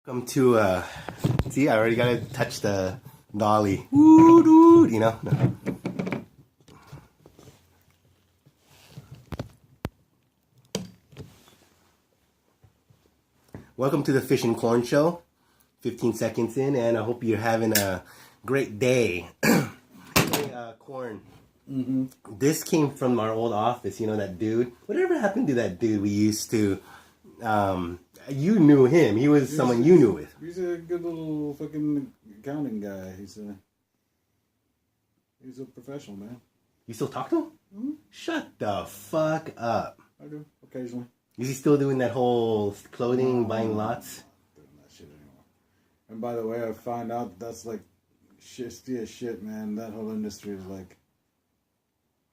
Welcome to, see, I already got to touch the dolly. Woo, you know? Welcome to the Fish and Corn Show. 15 seconds in, and I hope you're having a great day. Hey, Corn. Mm-hmm. This came from our old office, you know, that dude. Whatever happened to that dude we used to, you knew him. He was someone you knew with. He's a good little fucking accounting guy. He's a professional, man. You still talk to him? Mm-hmm. Shut the fuck up. I do, occasionally. Is he still doing that whole clothing, buying lots? Doing that shit anymore. And by the way, I found out that's like shifty as shit, man. That whole industry is like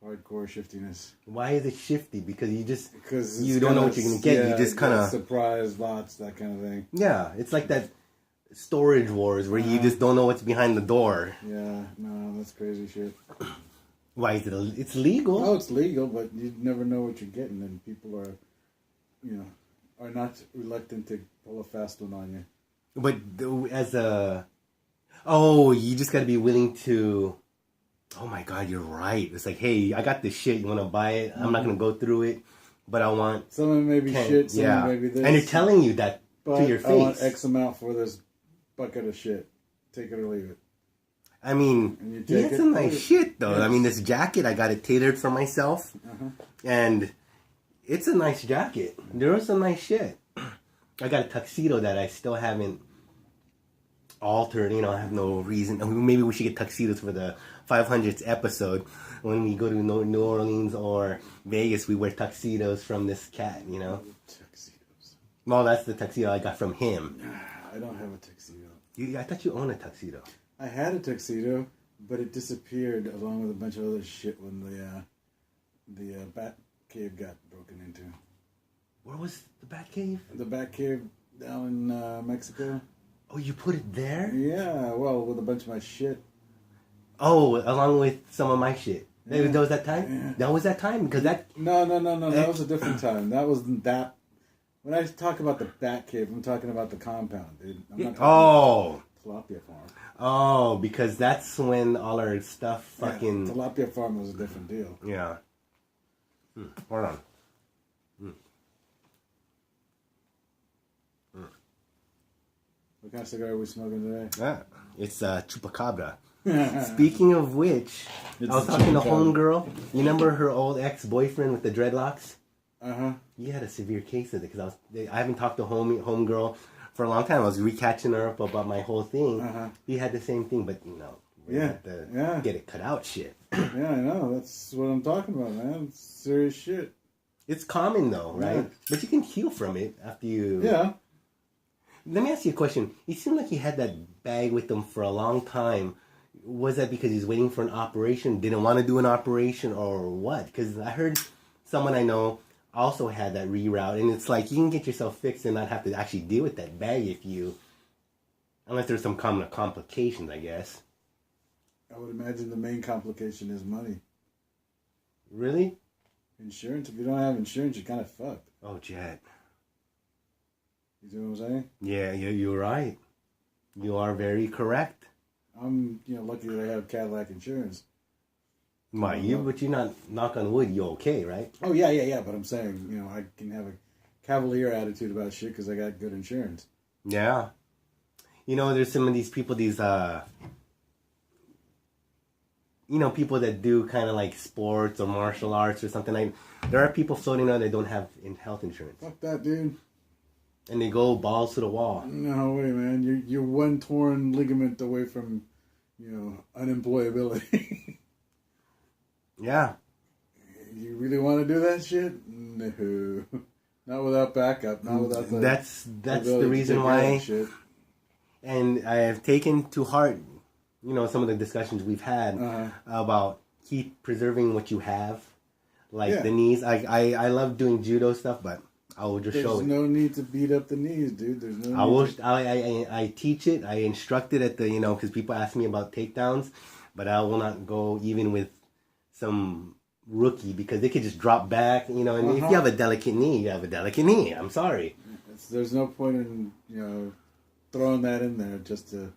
hardcore shiftiness. Why is it shifty? Because you don't know what you're gonna get. Yeah, you just kind of surprise lots, that kind of thing. Yeah, it's like that storage wars where you just don't know what's behind the door. Yeah, no, that's crazy shit. Why is it? It's legal. Oh, it's legal, but you never know what you're getting, and people are, are not reluctant to pull a fast one on you. But you just got to be willing to. Oh my God, you're right. It's like, hey, I got this shit. You want to buy it? I'm not gonna go through it, but I want. Some of it may be shit. Some of it may be this. And they're telling you that to your face. I want X amount for this bucket of shit. Take it or leave it. I mean, he had some nice shit though. Yes. I mean, this jacket, I got it tailored for myself, and it's a nice jacket. There was some nice shit. I got a tuxedo that I still haven't altered. I have no reason. Maybe we should get tuxedos for the 500th episode. When we go to New Orleans or Vegas, we wear tuxedos from this cat, Tuxedos. Well, that's the tuxedo I got from him. I don't have a tuxedo. I thought you owned a tuxedo. I had a tuxedo, but it disappeared along with a bunch of other shit when the Bat Cave got broken into. Where was the Bat Cave? The Bat Cave down in Mexico. Oh, you put it there? Yeah, well, with a bunch of my shit. Oh, along with some of my shit. Yeah. That was that time? Yeah. That was that time? Because that... No. That was a different time. That wasn't that... When I talk about the Bat Cave, I'm talking about the compound, dude. I'm not talking about Tilapia Farm. Oh, because that's when all our stuff fucking... Yeah, Tilapia Farm was a different deal. Yeah. Hold on. What kind of cigar are we smoking today? Yeah, it's Chupacabra. Speaking of which, I was talking to Homegirl. You remember her old ex-boyfriend with the dreadlocks? Uh-huh. He had a severe case of it because I haven't talked to Homegirl for a long time. I was recatching her up about my whole thing. Uh-huh. He had the same thing, but we had to get it cut out shit. Yeah, I know. That's what I'm talking about, man. It's serious shit. It's common though, right? Yeah. But you can heal from it after you... Yeah. Let me ask you a question. He seemed like he had that bag with him for a long time. Was that because he's waiting for an operation, didn't want to do an operation, or what? Because I heard someone I know also had that reroute, and it's like you can get yourself fixed and not have to actually deal with that bag unless there's some common complications, I guess. I would imagine the main complication is money. Really? Insurance. If you don't have insurance, you're kind of fucked. Oh, Jet. You see what I'm saying? Yeah, you're right. You are very correct. I'm, lucky that I have Cadillac insurance. But you're not, knock on wood, you're okay, right? Oh, yeah. But I'm saying, I can have a cavalier attitude about shit because I got good insurance. Yeah. There's some of these people, people that do kind of like sports or martial arts or something like that. There are people floating around that don't have health insurance. Fuck that, dude. And they go balls to the wall. No way, man. You're one torn ligament away from, unemployability. Yeah. You really want to do that shit? No. Not without backup. Not without the... That's the reason why. And I have taken to heart, some of the discussions we've had about keep preserving what you have. Like the knees. I love doing judo stuff, but I will just show it. There's no need to beat up the knees, dude. There's no need. I teach it. I instruct it at the, because people ask me about takedowns, but I will not go even with some rookie because they could just drop back, and if you have a delicate knee, you have a delicate knee. I'm sorry. There's no point in, throwing that in there just to,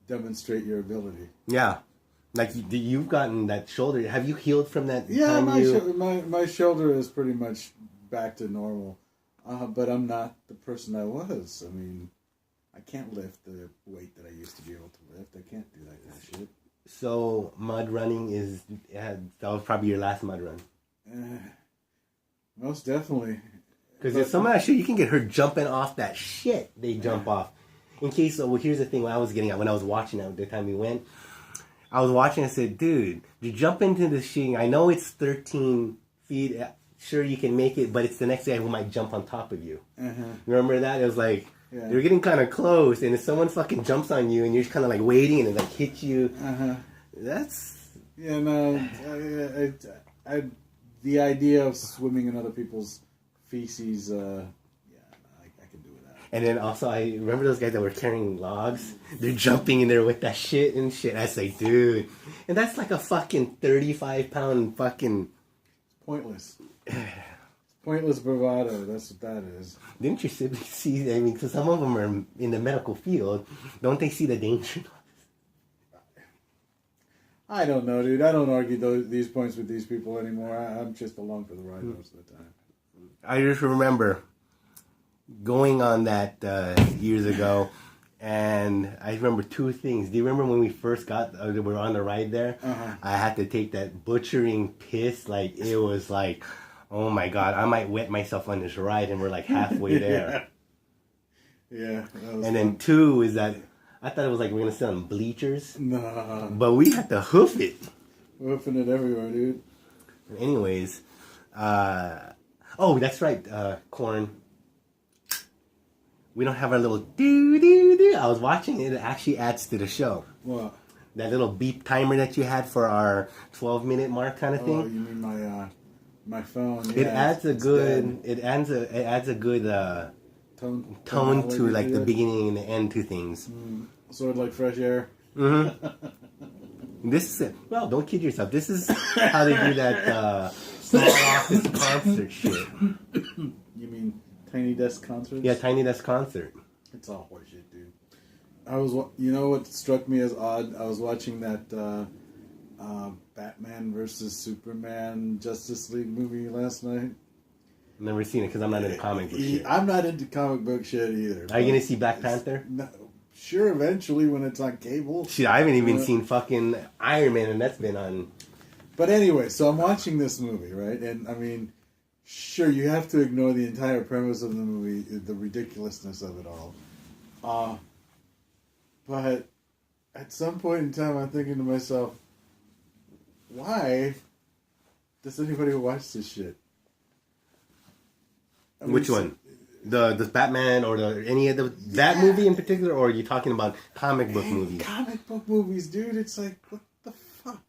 demonstrate your ability. Yeah. Like, you've gotten that shoulder. Have you healed from that? Yeah, time my shoulder is pretty much back to normal. But I'm not the person I was. I mean, I can't lift the weight that I used to be able to lift. I can't do that kind of shit. So, mud running that was probably your last mud run. Most definitely. Because there's some of that shit you can get hurt jumping off that shit they jump off. In case, here's the thing, what I was getting at when I was watching it the time we went. I was watching, I said, dude, you jump into this shit. I know it's 13 feet. Sure, you can make it, but it's the next guy who might jump on top of you. Remember that? It was like, you're getting kind of close, and if someone fucking jumps on you, and you're just kind of like waiting, and it like hits you, that's... Yeah, no, the idea of swimming in other people's feces, I can do that. And then also, I remember those guys that were carrying logs. They're jumping in there with that shit and shit. I say, dude. And that's like a fucking 35-pound fucking... Pointless. Pointless bravado. That's what that is. Didn't your siblings see... I mean, because some of them are in the medical field. Don't they see the danger? I don't know, dude. I don't argue these points with these people anymore. I'm just along for the ride most of the time. I just remember going on that years ago, and I remember two things. Do you remember when we first we were on the ride there? I had to take that butchering piss. Like, it was like, oh my God, I might wet myself on this ride, and we're like halfway there. Yeah. And then two is that I thought it was like we're going to sit on bleachers. Nah. But we had to hoof it. Hoofing it everywhere, dude. Anyways, oh, that's right, Corn. We don't have our little do. I was watching it. It actually adds to the show. What? That little beep timer that you had for our 12-minute mark kind of thing. Oh, you mean my phone? Yeah, it adds a good tone to like the beginning and the end to things. Sort of like fresh air. This is it. Well, don't kid yourself. This is how they do that small office concert shit. You mean Tiny Desk concerts? Yeah, Tiny Desk concert. It's all horseshit, dude. You know what struck me as odd? I was watching that Batman versus Superman Justice League movie last night. Never seen it because I'm not into comic book shit. I'm not into comic book shit either. Are you going to see Black Panther? No, sure, eventually when it's on cable. Shit, I haven't even seen fucking Iron Man, and that's been on... But anyway, so I'm watching this movie, right? And, I mean, sure, you have to ignore the entire premise of the movie, the ridiculousness of it all. But at some point in time, I'm thinking to myself, why does anybody watch this shit? I mean, which one? The Batman or any of that movie in particular, or are you talking about comic book movies? Comic book movies, dude. It's like, what the fuck?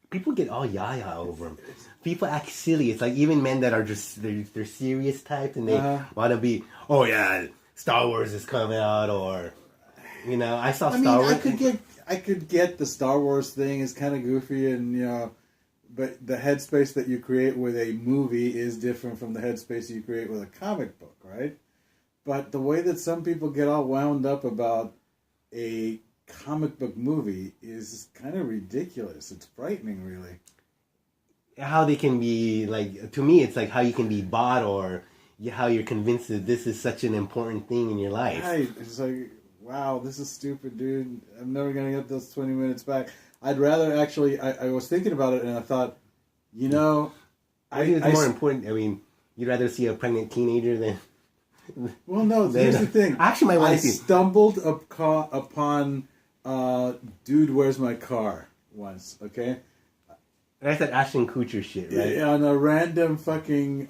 People get all yaya over them. People act silly. It's like even men that are just they're serious types and they want to be. Oh yeah, Star Wars is coming out, or I saw Star Wars. I could get the Star Wars thing is kind of goofy and but the headspace that you create with a movie is different from the headspace you create with a comic book, right? But the way that some people get all wound up about a comic book movie is kind of ridiculous. It's frightening, really. How they can be, like, to me, it's like how you can be bought or how you're convinced that this is such an important thing in your life. Right. It's like, wow, this is stupid, dude. I'm never going to get those 20 minutes back. I'd rather actually, I was thinking about it and I thought, I think it's more important. I mean, you'd rather see a pregnant teenager than... Well, no, here's the thing. Actually, I stumbled upon Dude, Where's My Car once, okay? That's that Ashton Kutcher shit, right? Yeah, on a random fucking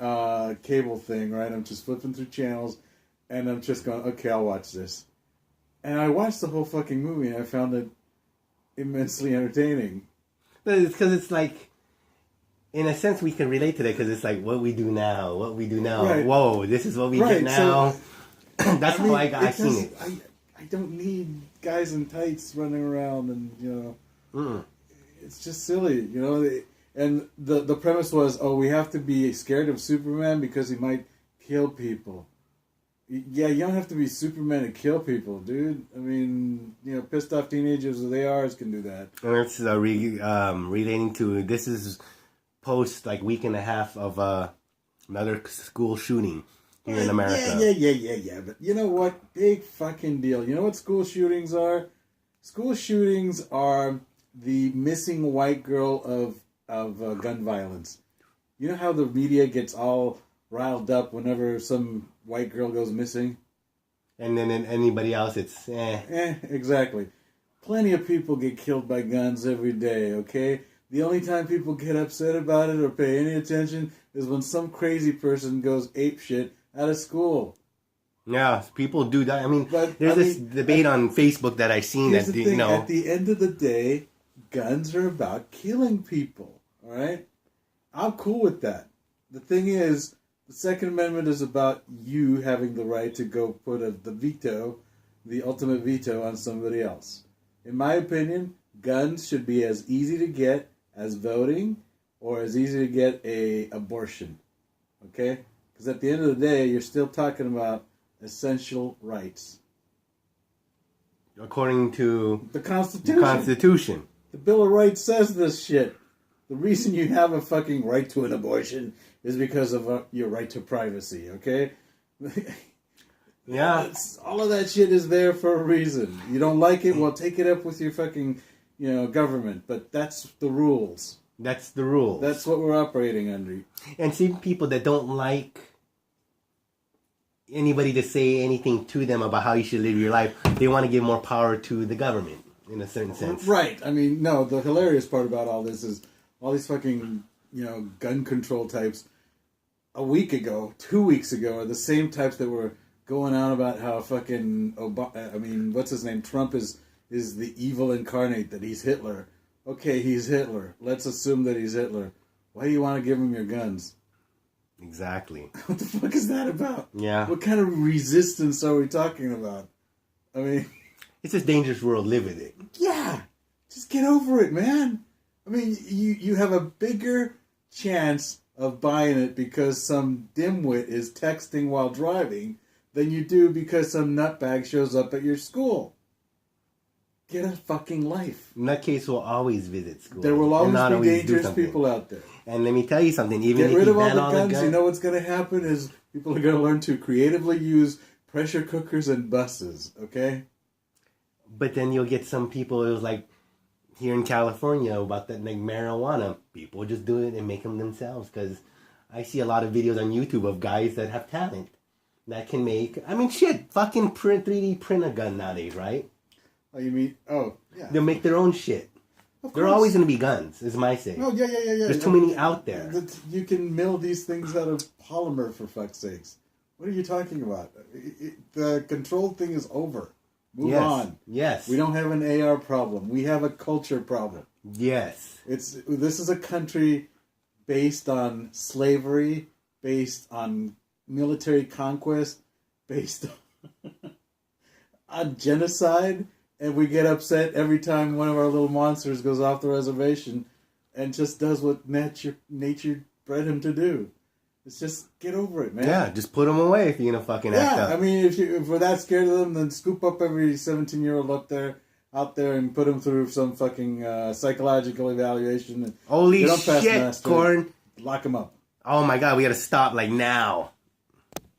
cable thing, right? I'm just flipping through channels and I'm just going, okay, I'll watch this. And I watched the whole fucking movie and I found it immensely entertaining. It's because it's like, in a sense, we can relate to that because it's like what we do now. Right. Whoa, this is what we get now. So, that's how I seen it. I don't need guys in tights running around and, it's just silly, And the premise was, we have to be scared of Superman because he might kill people. Yeah, you don't have to be Superman to kill people, dude. I mean, pissed off teenagers as they are can do that. And it's relating to, this is post like week and a half of another school shooting here in America. Yeah. But you know what? Big fucking deal. You know what school shootings are? School shootings are the missing white girl of gun violence. You know how the media gets all riled up whenever some white girl goes missing? And then anybody else, it's exactly. Plenty of people get killed by guns every day, okay? The only time people get upset about it or pay any attention is when some crazy person goes apeshit out of school. Yeah, people do that. I mean, there's this debate on Facebook that I've seen that, thing, at the end of the day, guns are about killing people, all right? I'm cool with that. The thing is, the Second Amendment is about you having the right to go put the ultimate veto on somebody else. In my opinion, guns should be as easy to get as voting or as easy to get a abortion. Okay? Because at the end of the day, you're still talking about essential rights. According to the Constitution. The Bill of Rights says this shit. The reason you have a fucking right to an abortion is because of your right to privacy, okay? Yeah. All of that shit is there for a reason. You don't like it, well, take it up with your fucking, government. But that's the rules. That's the rules. That's what we're operating under. And see, people that don't like anybody to say anything to them about how you should live your life, they want to give more power to the government, in a certain sense. Right. I mean, no, the hilarious part about all this is all these fucking, gun control types a week ago, 2 weeks ago, are the same types that were going on about how fucking what's his name? Trump is the evil incarnate, that he's Hitler. Okay, he's Hitler. Let's assume that he's Hitler. Why do you want to give him your guns? Exactly. What the fuck is that about? Yeah. What kind of resistance are we talking about? I mean, it's a dangerous world. Live with it. Yeah. Just get over it, man. I mean, you have a bigger chance of buying it because some dimwit is texting while driving than you do because some nutbag shows up at your school. Get a fucking life. Nutcase will always visit school. There will always be dangerous people out there. And let me tell you something. Even get rid of all the guns, you know what's going to happen is people are going to learn to creatively use pressure cookers and buses, okay? But then you'll get some people, it was like here in California about that like marijuana. People just do it and make them themselves, because I see a lot of videos on YouTube of guys that have talent that can make, fucking 3D print a gun nowadays, right? Oh, you mean, yeah. They'll make their own shit. There are always going to be guns, is my say. Oh, yeah. There's too many out there. You can mill these things out of polymer, for fuck's sakes. What are you talking about? The control thing is over. Move on. Yes. We don't have an AR problem. We have a culture problem. Yes. This is a country based on slavery, based on military conquest, based on genocide, and we get upset every time one of our little monsters goes off the reservation and just does what nature bred him to do. It's just, get over it, man. Yeah, just put them away if you're going to fucking act up. Yeah, I mean, if we're that scared of them, then scoop up every 17-year-old out there and put them through some fucking psychological evaluation. And holy shit, Corn. Lock them up. Oh my God, we got to stop, like, now.